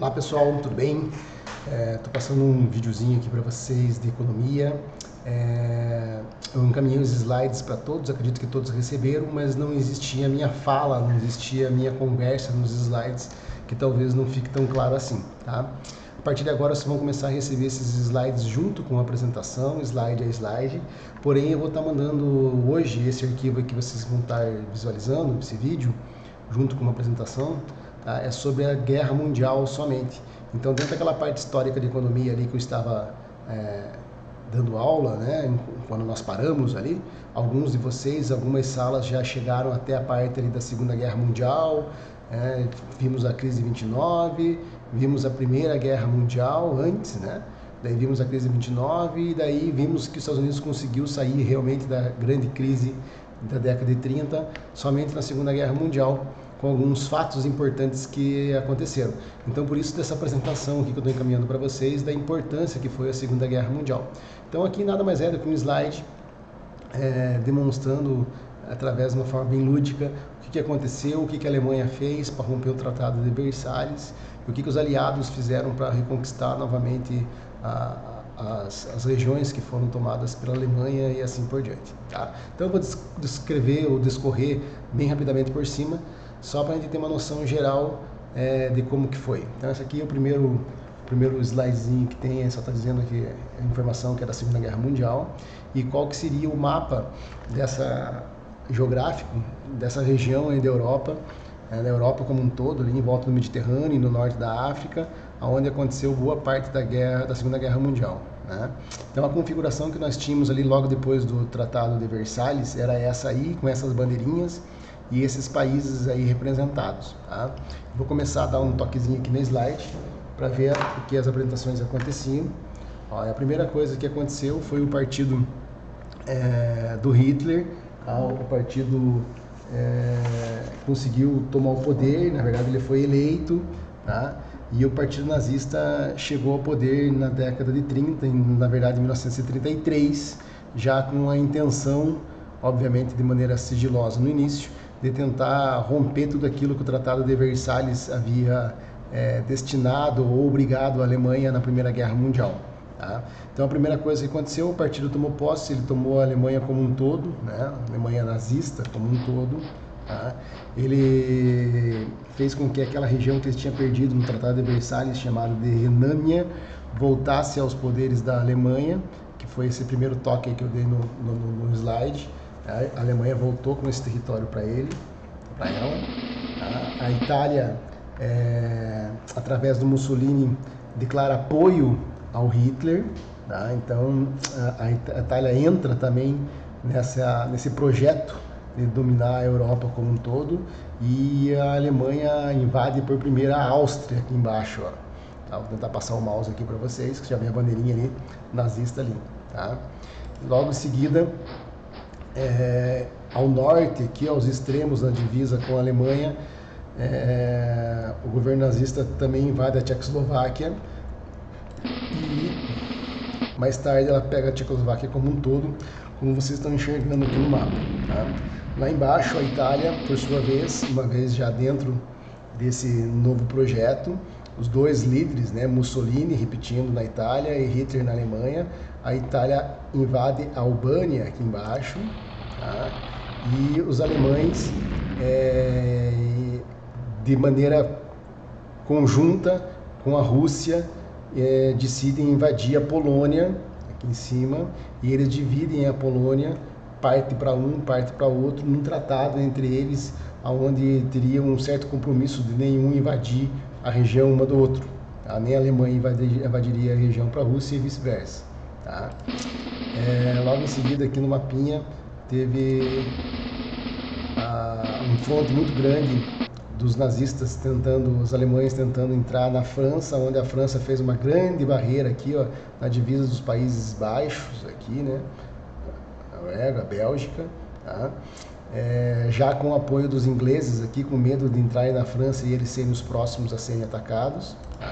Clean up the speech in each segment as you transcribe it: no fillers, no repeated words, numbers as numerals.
Olá pessoal, tudo bem? Estou passando um videozinho aqui para vocês de economia. Eu encaminhei os slides para todos, acredito que todos receberam, mas não existia a minha fala, não existia a minha conversa nos slides, que talvez não fique tão claro assim, tá? A partir de agora vocês vão começar a receber esses slides junto com a apresentação, slide a slide, porém eu vou estar mandando hoje esse arquivo aqui que vocês vão estar visualizando, esse vídeo, junto com uma apresentação, tá? É sobre a Guerra Mundial somente. Então, dentro daquela parte histórica de economia ali que eu estava dando aula, né, quando nós paramos ali, alguns de vocês, algumas salas já chegaram até a parte ali da Segunda Guerra Mundial, vimos a crise de 29, vimos a Primeira Guerra Mundial antes, né? Daí vimos a crise de 29 e daí vimos que os Estados Unidos conseguiu sair realmente da grande crise da década de 30 somente na Segunda Guerra Mundial, com alguns fatos importantes que aconteceram. Então, por isso dessa apresentação aqui que eu estou encaminhando para vocês, da importância que foi a Segunda Guerra Mundial. Então, aqui nada mais é do que um slide demonstrando, através de uma forma bem lúdica, o que aconteceu, o que a Alemanha fez para romper o Tratado de Versalhes, e o que os aliados fizeram para reconquistar novamente as regiões que foram tomadas pela Alemanha e assim por diante. Tá? Então eu vou descrever ou discorrer bem rapidamente por cima, só para a gente ter uma noção geral de como que foi. Então esse aqui é o primeiro slidezinho que tem, só está dizendo aqui a informação que é da Segunda Guerra Mundial e qual que seria o mapa geográfico dessa região aí da Europa, na Europa como um todo, ali em volta do Mediterrâneo e no norte da África, onde aconteceu boa parte da Segunda Guerra Mundial. Né? Então a configuração que nós tínhamos ali logo depois do Tratado de Versalhes era essa aí, com essas bandeirinhas e esses países aí representados. Tá? Vou começar a dar um toquezinho aqui no slide para ver o que as apresentações aconteciam. Ó, a primeira coisa que aconteceu foi o partido do Hitler, o partido conseguiu tomar o poder, na verdade ele foi eleito, tá? E o Partido Nazista chegou ao poder na década de 30, na verdade em 1933, já com a intenção, obviamente de maneira sigilosa no início, de tentar romper tudo aquilo que o Tratado de Versalhes havia destinado ou obrigado a Alemanha na Primeira Guerra Mundial. Tá? Então a primeira coisa que aconteceu, o partido tomou posse, ele tomou a Alemanha como um todo, né? A Alemanha nazista como um todo. Tá? Ele fez com que aquela região que eles tinham perdido no Tratado de Versalhes, chamada de Renânia, voltasse aos poderes da Alemanha, que foi esse primeiro toque que eu dei no slide. Tá? A Alemanha voltou com esse território para ela. Tá? A Itália, através do Mussolini, declara apoio ao Hitler, tá? Então a Itália entra também nesse projeto de dominar a Europa como um todo, e a Alemanha invade por primeira a Áustria aqui embaixo, ó. Tá? Vou tentar passar o mouse aqui para vocês, que já vê a bandeirinha ali, nazista ali. Tá? Logo em seguida, ao norte, aqui aos extremos da divisa com a Alemanha, o governo nazista também invade a Tchecoslováquia, e mais tarde ela pega a Tchecoslováquia como um todo, como vocês estão enxergando aqui no mapa. Tá? Lá embaixo a Itália, por sua vez, uma vez já dentro desse novo projeto, os dois líderes, né, Mussolini repetindo na Itália e Hitler na Alemanha, a Itália invade a Albânia aqui embaixo, tá? E os alemães, de maneira conjunta com a Rússia, decidem invadir a Polônia, aqui em cima, e eles dividem a Polônia, parte para um, parte para outro, num tratado entre eles, onde teria um certo compromisso de nenhum invadir a região uma do outro. Tá? Nem a Alemanha invadiria a região para a Rússia e vice-versa. Tá? Logo em seguida, aqui no mapinha, teve um fronte muito grande dos nazistas os alemães tentando entrar na França, onde a França fez uma grande barreira aqui, ó, na divisa dos Países Baixos, aqui, né, a Bélgica, tá? Já com o apoio dos ingleses aqui, com medo de entrarem na França e eles serem os próximos a serem atacados. Tá?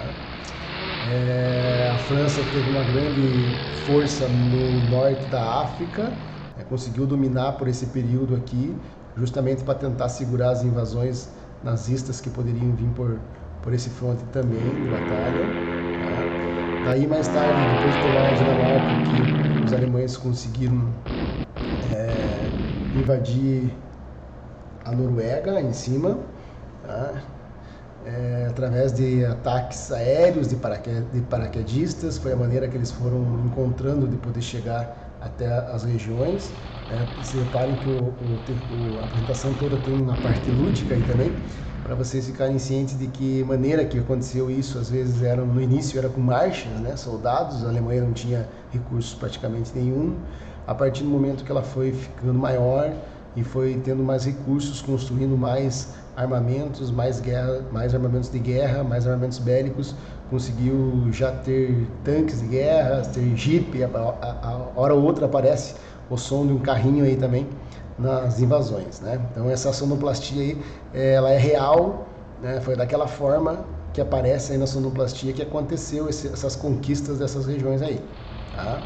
A França teve uma grande força no norte da África, conseguiu dominar por esse período aqui, justamente para tentar segurar as invasões nazistas que poderiam vir por esse fronte também de batalha. Tá? Daí mais tarde, depois de tomar a Dinamarca, que os alemães conseguiram invadir a Noruega em cima, tá? Através de ataques aéreos de paraquedistas, foi a maneira que eles foram encontrando de poder chegar até as regiões. Se reparem que a apresentação toda tem uma parte lúdica aí também, para vocês ficarem cientes de que maneira que aconteceu isso. Às vezes no início era com marchas, né, soldados, a Alemanha não tinha recursos praticamente nenhum. A partir do momento que ela foi ficando maior e foi tendo mais recursos, construindo mais armamentos, mais armamentos de guerra, mais armamentos bélicos, conseguiu já ter tanques de guerra, ter jipe, a hora ou outra aparece o som de um carrinho aí também nas invasões, né? Então essa sonoplastia aí, ela é real, né? Foi daquela forma que aparece aí na sonoplastia que aconteceu essas conquistas dessas regiões aí, tá?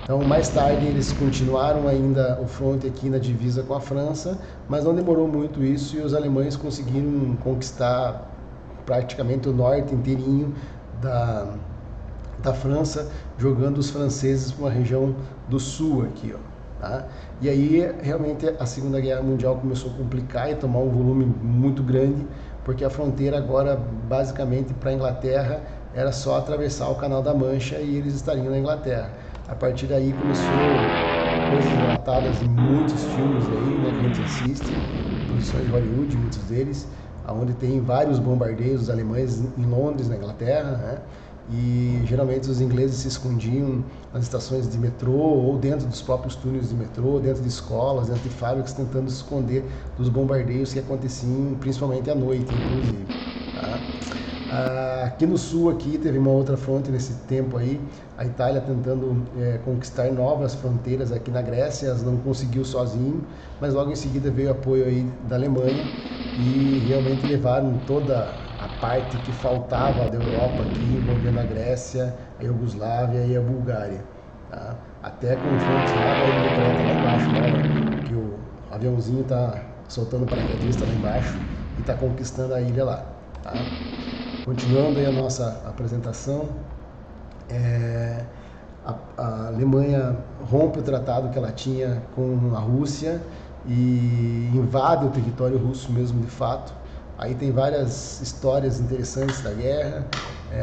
Então, mais tarde, eles continuaram ainda o fronte aqui na divisa com a França, mas não demorou muito isso e os alemães conseguiram conquistar praticamente o norte inteirinho da França, jogando os franceses para uma região do sul aqui, ó, tá? E aí, realmente, a Segunda Guerra Mundial começou a complicar e tomar um volume muito grande, porque a fronteira agora, basicamente, para a Inglaterra, era só atravessar o Canal da Mancha e eles estariam na Inglaterra. A partir daí começou coisas relatadas em muitos filmes aí, né, que a gente assiste, produções de Hollywood, muitos deles, onde tem vários bombardeios alemães em Londres, na Inglaterra, né? E geralmente os ingleses se escondiam nas estações de metrô ou dentro dos próprios túneis de metrô, dentro de escolas, dentro de fábricas, tentando se esconder dos bombardeios que aconteciam principalmente à noite, inclusive, tá? Aqui no sul aqui teve uma outra fronte nesse tempo aí, a Itália tentando conquistar novas fronteiras aqui na Grécia, não conseguiu sozinho, mas logo em seguida veio apoio aí da Alemanha e realmente levaram toda a parte que faltava da Europa aqui, envolvendo a Grécia, a Iugoslávia e a Bulgária, tá? Até confrontos lá da Ilha de Creta, lá embaixo, né, que o aviãozinho está soltando paraquedista lá embaixo e está conquistando a ilha lá, tá? Continuando aí a nossa apresentação, a Alemanha rompe o tratado que ela tinha com a Rússia e invade o território russo mesmo de fato. Aí tem várias histórias interessantes da guerra,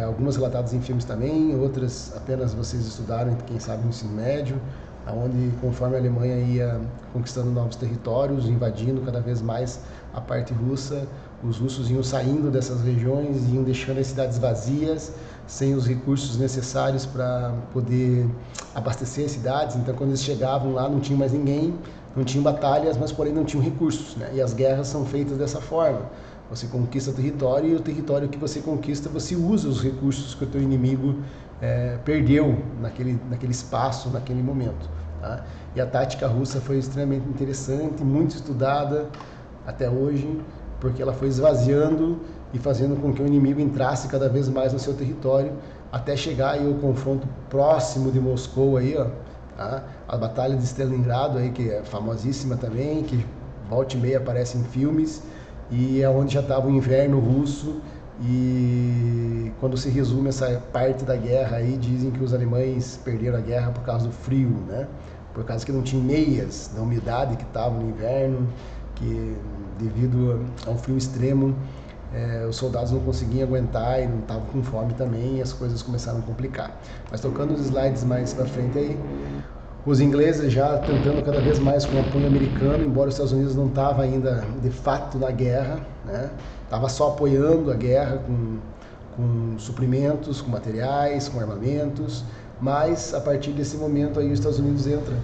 algumas relatadas em filmes também, outras apenas vocês estudaram, quem sabe no ensino médio, onde conforme a Alemanha ia conquistando novos territórios, invadindo cada vez mais a parte russa, os russos iam saindo dessas regiões, iam deixando as cidades vazias, sem os recursos necessários para poder abastecer as cidades. Então, quando eles chegavam lá, não tinha mais ninguém, não tinham batalhas, mas porém não tinham recursos, né? E as guerras são feitas dessa forma. Você conquista o território e o território que você conquista, você usa os recursos que o teu inimigo perdeu naquele espaço, naquele momento, tá? E a tática russa foi extremamente interessante, muito estudada até hoje, porque ela foi esvaziando e fazendo com que o inimigo entrasse cada vez mais no seu território, até chegar aí o confronto próximo de Moscou aí, ó, tá? A Batalha de Stalingrado aí, que é famosíssima também, que volta e meia aparece em filmes, e é onde já estava o inverno russo. E quando se resume essa parte da guerra aí, dizem que os alemães perderam a guerra por causa do frio, né? Por causa que não tinham meias, da umidade que estava no inverno, que devido ao frio extremo, os soldados não conseguiam aguentar e não estavam com fome também, e as coisas começaram a complicar. Mas tocando os slides mais para frente aí, os ingleses já tentando cada vez mais com o apoio americano, embora os Estados Unidos não estava ainda de fato na guerra, né? Estava só apoiando a guerra com suprimentos, com materiais, com armamentos, mas a partir desse momento aí os Estados Unidos entram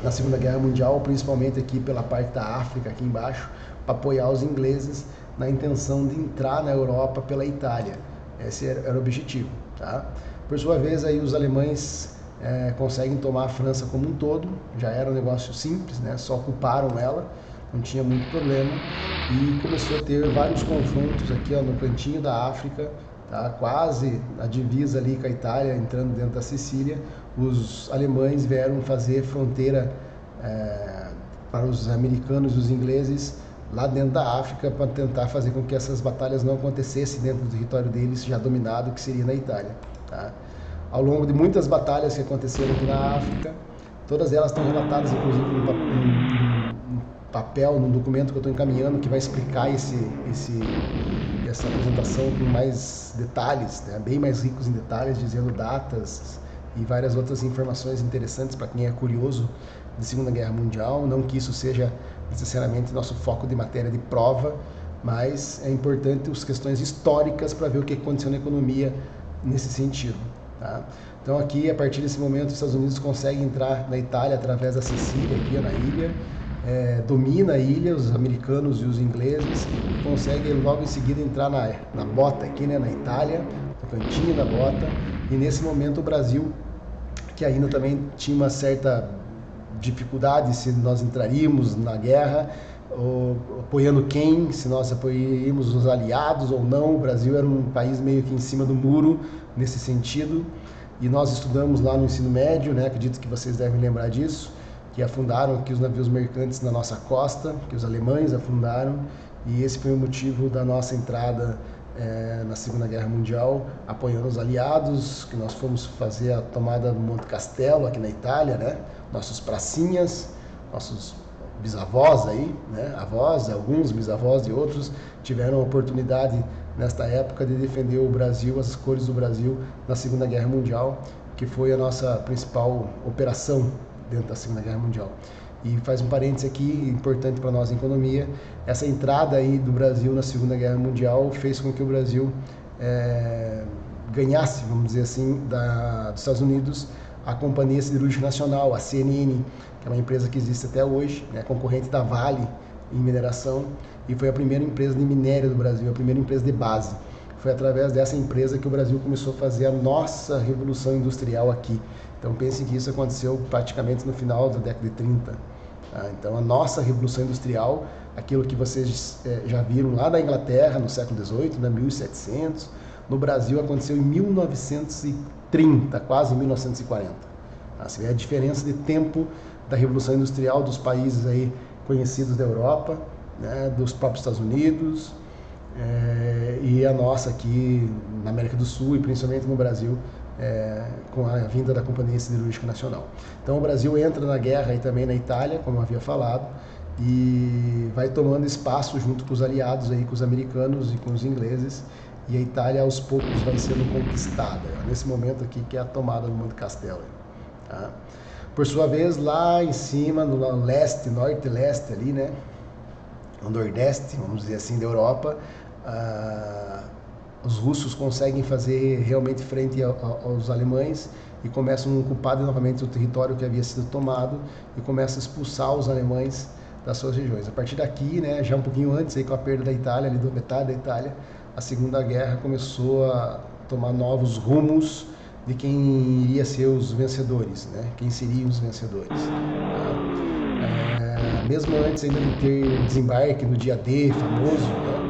na Segunda Guerra Mundial, principalmente aqui pela parte da África, aqui embaixo, para apoiar os ingleses na intenção de entrar na Europa pela Itália. Esse era o objetivo, tá? Por sua vez, aí os alemães conseguem tomar a França como um todo, já era um negócio simples, né? Só ocuparam ela, não tinha muito problema, e começou a ter vários confrontos aqui, ó, no cantinho da África, tá? Quase a divisa ali com a Itália, entrando dentro da Sicília. Os alemães vieram fazer fronteira para os americanos e os ingleses lá dentro da África para tentar fazer com que essas batalhas não acontecessem dentro do território deles já dominado, que seria na Itália. Tá? Ao longo de muitas batalhas que aconteceram aqui na África, todas elas estão relatadas, inclusive, num papel, num documento que eu estou encaminhando, que vai explicar essa apresentação com mais detalhes, né? Bem mais ricos em detalhes, dizendo datas e várias outras informações interessantes para quem é curioso de Segunda Guerra Mundial. Não que isso seja necessariamente nosso foco de matéria de prova, mas é importante as questões históricas para ver o que aconteceu na economia nesse sentido. Tá? Então aqui, a partir desse momento, os Estados Unidos conseguem entrar na Itália através da Sicília, aqui na ilha, domina a ilha, os americanos e os ingleses, conseguem logo em seguida entrar na bota aqui, né, na Itália, no cantinho da bota, e nesse momento o Brasil, que ainda também tinha uma certa dificuldade se nós entraríamos na guerra, ou apoiando quem, se nós apoiaríamos os aliados ou não. O Brasil era um país meio que em cima do muro nesse sentido, e nós estudamos lá no ensino médio, né, acredito que vocês devem lembrar disso, que afundaram aqui os navios mercantes na nossa costa, que os alemães afundaram, e esse foi o motivo da nossa entrada na Segunda Guerra Mundial, apoiando os aliados, que nós fomos fazer a tomada do Monte Castelo, aqui na Itália, né? Nossos pracinhas, nossos bisavós aí, né? Avós, alguns bisavós e outros, tiveram a oportunidade, nesta época, de defender o Brasil, as cores do Brasil, na Segunda Guerra Mundial, que foi a nossa principal operação dentro da Segunda Guerra Mundial. E faz um parênteses aqui, importante para nós em economia, essa entrada aí do Brasil na Segunda Guerra Mundial fez com que o Brasil ganhasse, vamos dizer assim, dos Estados Unidos, a Companhia Siderúrgica Nacional, a CNN, que é uma empresa que existe até hoje, né, concorrente da Vale em mineração, e foi a primeira empresa de minério do Brasil, a primeira empresa de base. Foi através dessa empresa que o Brasil começou a fazer a nossa revolução industrial aqui. Então pensem que isso aconteceu praticamente no final da década de 30. Então a nossa revolução industrial, aquilo que vocês já viram lá da Inglaterra no século XVIII, né, 1700, no Brasil aconteceu em 1930, quase 1940. Você vê a diferença de tempo da revolução industrial dos países aí conhecidos da Europa, né, dos próprios Estados Unidos, e a nossa aqui na América do Sul e principalmente no Brasil, com a vinda da Companhia Siderúrgica Nacional. Então o Brasil entra na guerra e também na Itália, como eu havia falado, e vai tomando espaço junto com os aliados, aí, com os americanos e com os ingleses, e a Itália aos poucos vai sendo conquistada. Nesse momento aqui que é a tomada do Monte Castelo. Tá? Por sua vez, lá em cima, no leste, norte e leste ali, né, no nordeste, vamos dizer assim, da Europa, os russos conseguem fazer realmente frente aos alemães e começam a ocupar novamente o território que havia sido tomado e começam a expulsar os alemães das suas regiões. A partir daqui, né, já um pouquinho antes, aí, com a perda da Itália, ali, metade da Itália, a Segunda Guerra começou a tomar novos rumos de quem iria ser os vencedores, né? Quem seriam os vencedores. Mesmo antes ainda de ter desembarque no dia D, famoso, né?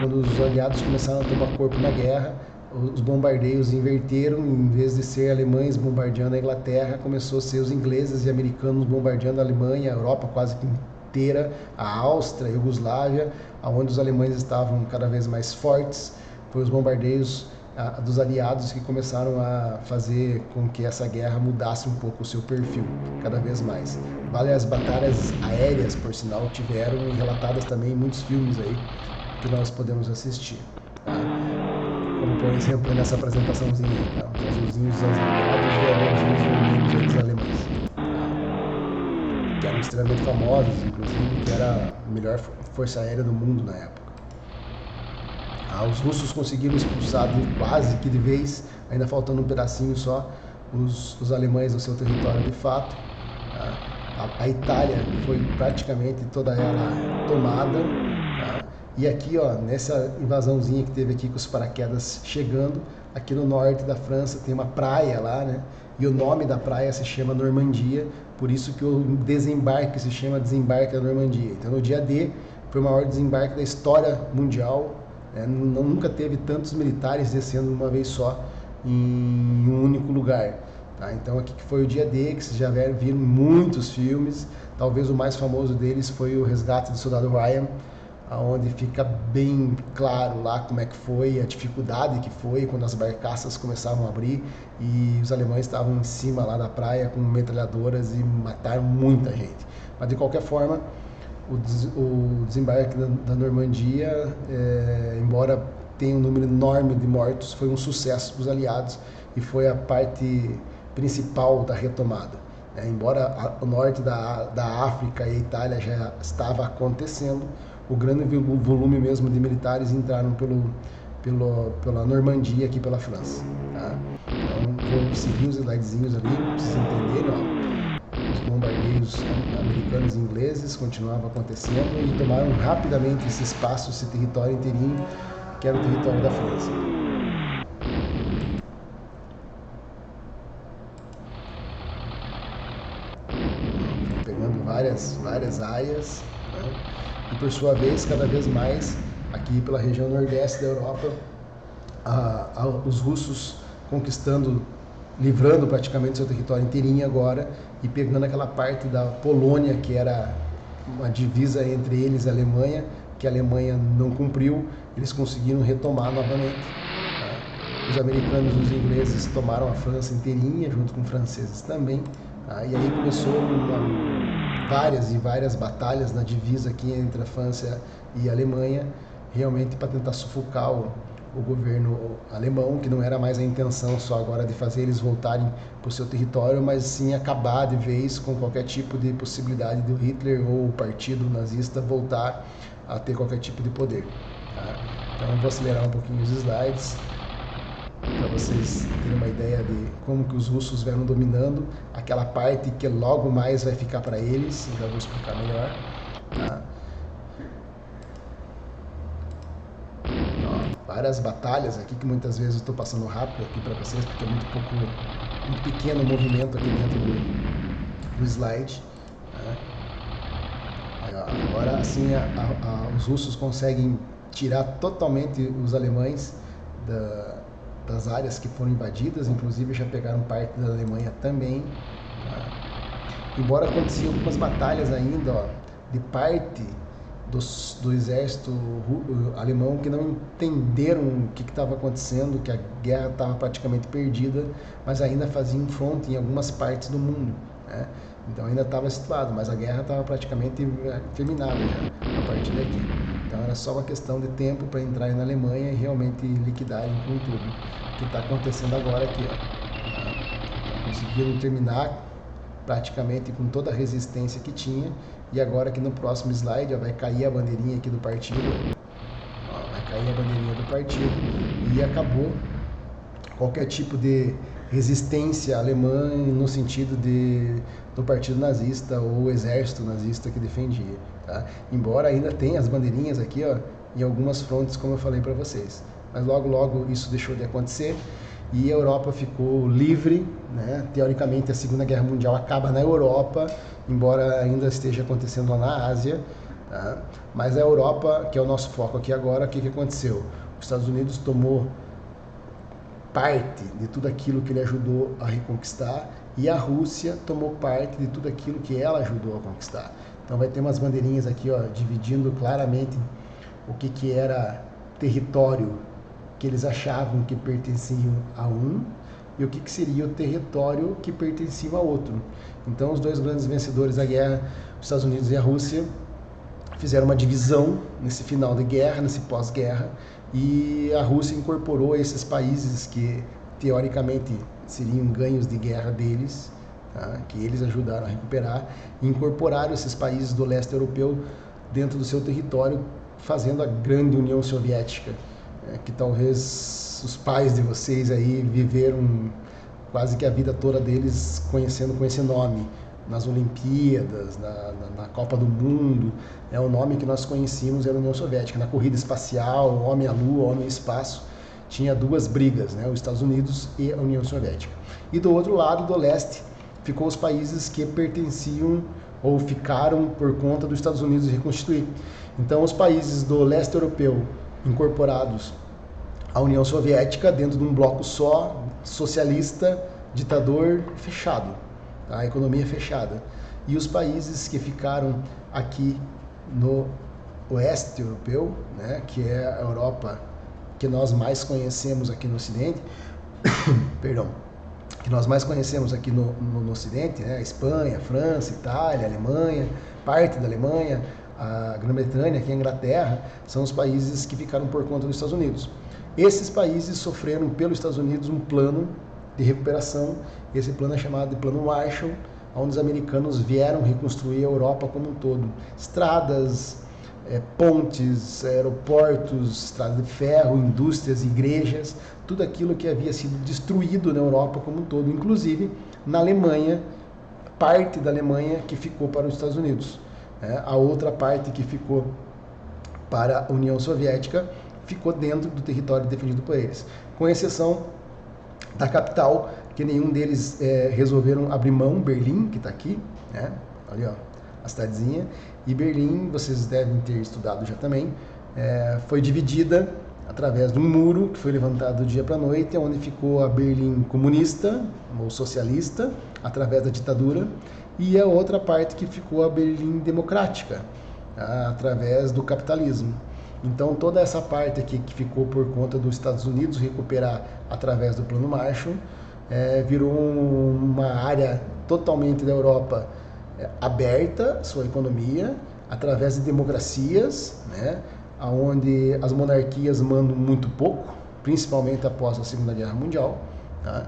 Quando os aliados começaram a tomar corpo na guerra, os bombardeios inverteram, em vez de ser alemães bombardeando a Inglaterra, começou a ser os ingleses e americanos bombardeando a Alemanha, a Europa quase que inteira, a Áustria, a Iugoslávia, onde os alemães estavam cada vez mais fortes. Foi os bombardeios dos aliados que começaram a fazer com que essa guerra mudasse um pouco o seu perfil, cada vez mais. Várias batalhas aéreas, por sinal, tiveram, e relatadas também em muitos filmes aí que nós podemos assistir. Tá? Como, por exemplo, nessa apresentaçãozinha, tá? Os azulzinhos dos aliados e os azulzinhos vermelhos dos alemães. Tá? Que eram extremamente famosos, inclusive, que era a melhor força aérea do mundo na época. Os russos conseguiram expulsar quase que de vez, ainda faltando um pedacinho só, os alemães do seu território de fato. A Itália foi praticamente toda ela tomada. E aqui, ó, nessa invasãozinha que teve aqui com os paraquedas chegando, aqui no norte da França tem uma praia lá, né? E o nome da praia se chama Normandia, por isso que o desembarque se chama Desembarque da Normandia. Então no dia D foi o maior desembarque da história mundial. Nunca teve tantos militares descendo de uma vez só em um único lugar. Tá? Então aqui que foi o Dia D, que vocês já viram muitos filmes. Talvez o mais famoso deles foi o Resgate do Soldado Ryan, onde fica bem claro lá como é que foi, a dificuldade que foi quando as barcaças começavam a abrir e os alemães estavam em cima lá da praia com metralhadoras e mataram muita gente. Mas de qualquer forma, o desembarque da Normandia, embora tenha um número enorme de mortos, foi um sucesso para os aliados e foi a parte principal da retomada. Embora o norte da África e a Itália já estava acontecendo, o grande volume mesmo de militares entraram pela Normandia aqui pela França. Tá? Então vou seguir os slidezinhos ali para vocês entenderem. Ó. Os bombardeios americanos e ingleses continuavam acontecendo e tomaram rapidamente esse espaço, esse território inteirinho, que era o território da França. Pegando várias áreas, né? E por sua vez, cada vez mais, aqui pela região nordeste da Europa, os russos conquistando, livrando praticamente seu território inteirinho agora e pegando aquela parte da Polônia, que era uma divisa entre eles e a Alemanha, que a Alemanha não cumpriu, eles conseguiram retomar novamente. Tá? Os americanos e os ingleses tomaram a França inteirinha, junto com os franceses também. Tá? E aí começou várias batalhas na divisa aqui entre a França e a Alemanha, realmente para tentar sufocar o governo alemão, que não era mais a intenção só agora de fazer eles voltarem para o seu território, mas sim acabar de vez com qualquer tipo de possibilidade do Hitler ou o partido nazista voltar a ter qualquer tipo de poder. Tá? Então vou acelerar um pouquinho os slides para vocês terem uma ideia de como que os russos vieram dominando aquela parte que logo mais vai ficar para eles. Já vou explicar melhor. Tá? Várias batalhas aqui que muitas vezes eu estou passando rápido aqui para vocês porque é muito pequeno o movimento aqui dentro do slide. Tá? Agora assim os russos conseguem tirar totalmente os alemães das áreas que foram invadidas, inclusive já pegaram parte da Alemanha também. Tá? Embora aconteciam algumas batalhas ainda de parte do exército alemão que não entenderam o que estava acontecendo, que a guerra estava praticamente perdida, mas ainda faziam fronte em algumas partes do mundo. Né? Então ainda estava situado, mas a guerra estava praticamente terminada já a partir daqui. Então era só uma questão de tempo para entrarem na Alemanha e realmente liquidarem com tudo. O que está acontecendo agora aqui. Ó. Conseguiram terminar praticamente com toda a resistência que tinha. E agora aqui no próximo slide ó, vai cair a bandeirinha aqui do partido. Ó, vai cair a bandeirinha do partido e acabou qualquer tipo de resistência alemã no sentido do partido nazista ou exército nazista que defendia. Tá? Embora ainda tenha as bandeirinhas aqui ó, em algumas frontes, como eu falei para vocês. Mas logo isso deixou de acontecer e a Europa ficou livre. Né? Teoricamente a Segunda Guerra Mundial acaba na Europa, embora ainda esteja acontecendo lá na Ásia. Tá? Mas a Europa, que é o nosso foco aqui agora, o que aconteceu? Os Estados Unidos tomou parte de tudo aquilo que ele ajudou a reconquistar e a Rússia tomou parte de tudo aquilo que ela ajudou a conquistar. Então vai ter umas bandeirinhas aqui ó, dividindo claramente o que era território que eles achavam que pertenciam a um e o que seria o território que pertencia a outro. Então os dois grandes vencedores da guerra, os Estados Unidos e a Rússia, fizeram uma divisão nesse final de guerra, nesse pós-guerra, e a Rússia incorporou esses países que teoricamente seriam ganhos de guerra deles, tá? Que eles ajudaram a recuperar, e incorporaram esses países do leste europeu dentro do seu território, fazendo a grande União Soviética, que talvez os pais de vocês aí viveram quase que a vida toda deles conhecendo com esse nome, nas Olimpíadas, na Copa do Mundo, o nome que nós conhecíamos era a União Soviética. Na corrida espacial, homem à Lua, homem ao espaço, tinha duas brigas, né? Os Estados Unidos e a União Soviética. E do outro lado, do leste, ficou os países que pertenciam ou ficaram por conta dos Estados Unidos reconstituir. Então, os países do leste europeu incorporados à União Soviética dentro de um bloco só, socialista, ditador fechado, tá? A economia fechada. E os países que ficaram aqui no oeste europeu, né, que é a Europa que nós mais conhecemos aqui no Ocidente, perdão, que nós mais conhecemos aqui no Ocidente, né, Espanha, França, Itália, Alemanha, parte da Alemanha, a Grã-Bretanha, aqui a Inglaterra, são os países que ficaram por conta dos Estados Unidos. Esses países sofreram pelos Estados Unidos um plano de recuperação, esse plano é chamado de Plano Marshall, onde os americanos vieram reconstruir a Europa como um todo. Estradas, pontes, aeroportos, estradas de ferro, indústrias, igrejas, tudo aquilo que havia sido destruído na Europa como um todo, inclusive na Alemanha, parte da Alemanha que ficou para os Estados Unidos. A outra parte que ficou para a União Soviética ficou dentro do território defendido por eles, com exceção da capital, que nenhum deles resolveram abrir mão, Berlim, que está aqui, né? Ali, ó, a cidadezinha, e Berlim, vocês devem ter estudado já também, foi dividida através de um muro que foi levantado do dia para a noite, onde ficou a Berlim comunista ou socialista, através da ditadura, e a outra parte que ficou a Berlim democrática, através do capitalismo. Então toda essa parte aqui que ficou por conta dos Estados Unidos recuperar através do Plano Marshall, virou uma área totalmente da Europa aberta, sua economia, através de democracias, né, onde as monarquias mandam muito pouco, principalmente após a Segunda Guerra Mundial. Tá?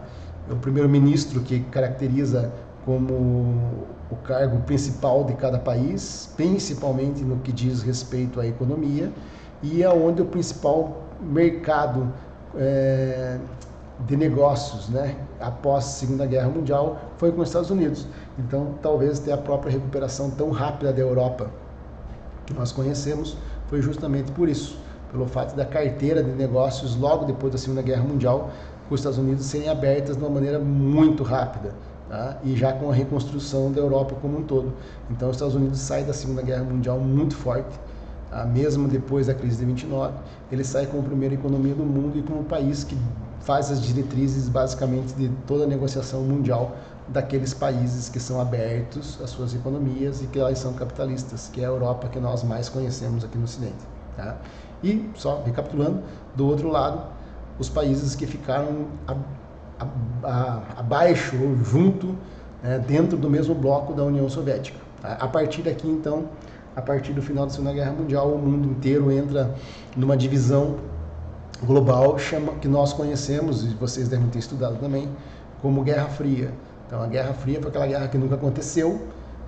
O primeiro-ministro que caracteriza como o cargo principal de cada país, principalmente no que diz respeito à economia, e aonde o principal mercado de negócios, né, após a Segunda Guerra Mundial foi com os Estados Unidos. Então, talvez até a própria recuperação tão rápida da Europa que nós conhecemos foi justamente por isso, pelo fato da carteira de negócios logo depois da Segunda Guerra Mundial com os Estados Unidos serem abertas de uma maneira muito rápida, tá? E já com a reconstrução da Europa como um todo. Então, os Estados Unidos saem da Segunda Guerra Mundial muito forte, mesmo depois da crise de 29, ele sai como a primeira economia do mundo e como o país que faz as diretrizes basicamente de toda a negociação mundial daqueles países que são abertos às suas economias e que elas são capitalistas, que é a Europa que nós mais conhecemos aqui no Ocidente. Tá? E, só recapitulando, do outro lado, os países que ficaram abaixo ou junto, dentro do mesmo bloco da União Soviética. Tá? A partir daqui, então, a partir do final da Segunda Guerra Mundial, o mundo inteiro entra numa divisão global que nós conhecemos, e vocês devem ter estudado também, como Guerra Fria. Então, a Guerra Fria foi aquela guerra que nunca aconteceu,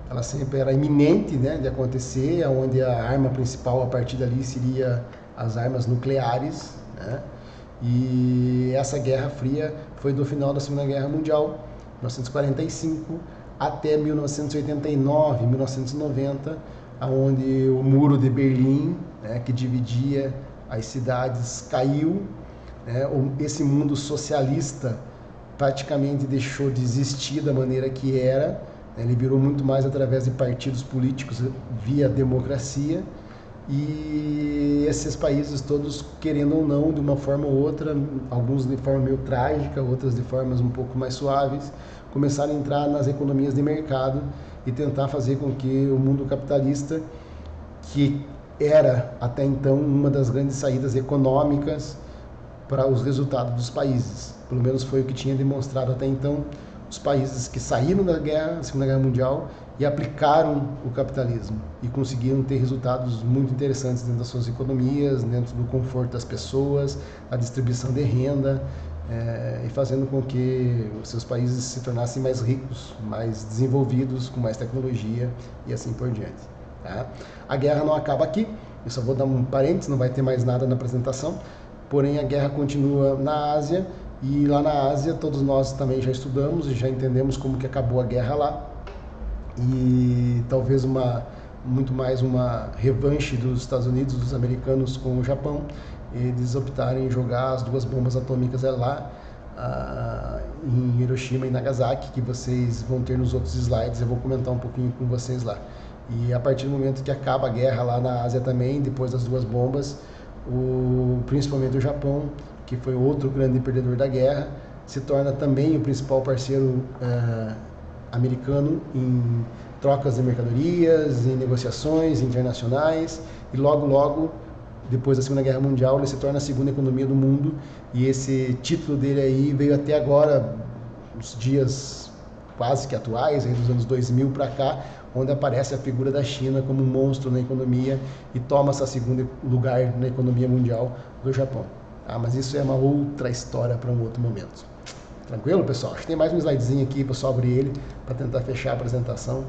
ela sempre era iminente, né, de acontecer, onde a arma principal a partir dali seria as armas nucleares, né? E essa Guerra Fria foi do final da Segunda Guerra Mundial, 1945, até 1989, 1990, onde o Muro de Berlim, né, que dividia as cidades, caiu, né? Esse mundo socialista praticamente deixou de existir da maneira que era, né? Ele virou muito mais através de partidos políticos via democracia, e esses países todos, querendo ou não, de uma forma ou outra, alguns de forma meio trágica, outras de formas um pouco mais suaves, começaram a entrar nas economias de mercado e tentar fazer com que o mundo capitalista, que era até então uma das grandes saídas econômicas para os resultados dos países, pelo menos foi o que tinha demonstrado até então os países que saíram da Segunda Guerra Mundial e aplicaram o capitalismo e conseguiram ter resultados muito interessantes dentro das suas economias, dentro do conforto das pessoas, a distribuição de renda, e fazendo com que os seus países se tornassem mais ricos, mais desenvolvidos, com mais tecnologia e assim por diante. Tá? A guerra não acaba aqui, eu só vou dar um parênteses, não vai ter mais nada na apresentação, porém a guerra continua na Ásia, e lá na Ásia todos nós também já estudamos e já entendemos como que acabou a guerra lá, e talvez muito mais uma revanche dos Estados Unidos, dos americanos com o Japão, eles optarem em jogar as 2 bombas atômicas lá em Hiroshima e Nagasaki, que vocês vão ter nos outros slides, eu vou comentar um pouquinho com vocês lá. E a partir do momento que acaba a guerra lá na Ásia também, depois das 2 bombas, principalmente o Japão, que foi outro grande perdedor da guerra, se torna também o principal parceiro americano em trocas de mercadorias, em negociações internacionais, e logo, depois da Segunda Guerra Mundial, ele se torna a segunda economia do mundo, e esse título dele aí veio até agora, nos dias quase que atuais, aí dos anos 2000 para cá, onde aparece a figura da China como um monstro na economia e toma esse segundo lugar na economia mundial do Japão. Mas isso é uma outra história para um outro momento. Tranquilo, pessoal? Acho que tem mais um slidezinho aqui, vou só abrir ele para tentar fechar a apresentação,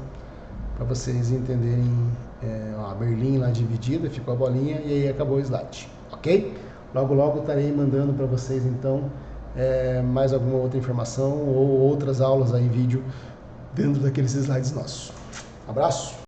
para vocês entenderem. A Berlim lá dividida, ficou a bolinha e aí acabou o slide, ok? Logo estarei mandando para vocês então mais alguma outra informação ou outras aulas aí em vídeo dentro daqueles slides nossos. Abraço!